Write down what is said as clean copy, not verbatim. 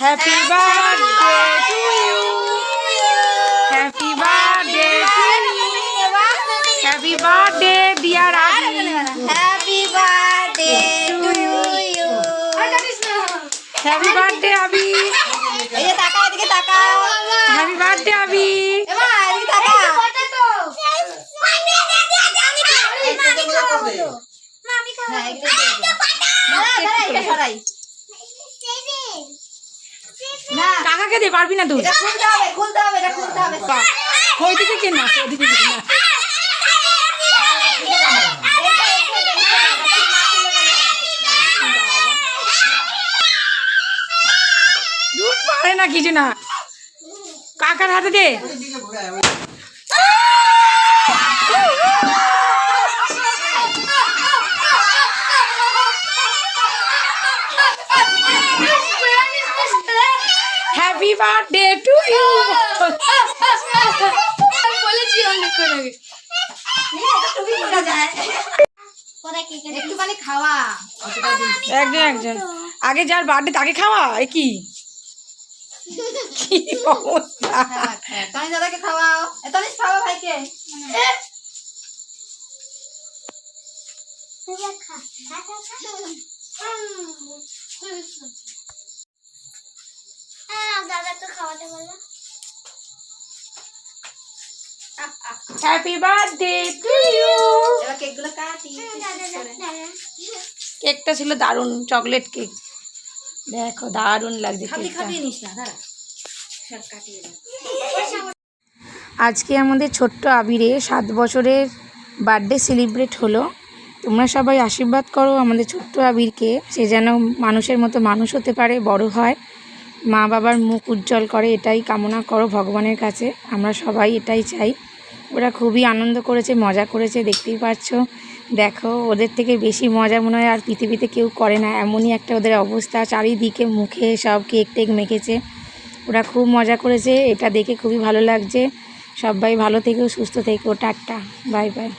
Happy birthday to you, happy birthday to you, happy birthday dear Abi, happy birthday to you. Happy birthday Abi, এই যে তাকা, এদিকে তাকা। Happy birthday আবি। এমা এদিকে তাকা। হ্যাঁ, এগুলো দিয়ে দে। দাঁড়া, এটা সরাই। না, কাকাকে দে, পারবি না তুই। এটা খুলতে হবে, খুলতে হবে, এটা খুলতে হবে। ওইদিকে কেন আছে, ওইদিকে কেন আছে? দূর পারে না কিছু না, কাকার হাতে দে। Happy birthday to you. বলেছি অনেকক্ষণ আগে। একটুখানি খাওয়া। একজন একজন, আগে যার বার্থডে তাকে খাওয়া। এ কি কি অবস্থা? তনি দাদাকে খাওয়াও। তনিশ খাওয়া ভাইকে। Happy birthday to you. এবার কেকগুলো কাটি। কেকটা ছিল দারুণ, চকলেট কেক। দেখো দারুণ লাগছে খাবি কেকটা। খাবি নিস না, দাঁড়া সব কাটিয়ে দাও। আজকে আমাদের ছোট্ট আবিরে 7 বছরের বার্থডে সেলিব্রেট হলো। তোমরা সবাই আশীর্বাদ করো আমাদের ছোট্ট আবিরকে, সে যেন মানুষের মতো মানুষ হতে পারে, বড় হয়, মা বাবার মুখ উজ্জ্বল করে, এটাই কামনা করো ভগবানের কাছে। আমরা সবাই এটাই চাই। ওরা খুবই আনন্দ করেছে, মজা করেছে, দেখতেই পাচ্ছ। দেখো ওদের থেকে বেশি মজা মনে হয় আর পৃথিবীতে কেউ করে না, এমনই একটা ওদের অবস্থা। চারিদিকে মুখে সব কেক টেক মেখেছে, ওরা খুব মজা করেছে। এটা দেখে খুবই ভালো লাগছে। সবাই ভালো থেকো, সুস্থ থেকো, টাটা, বাই বাই।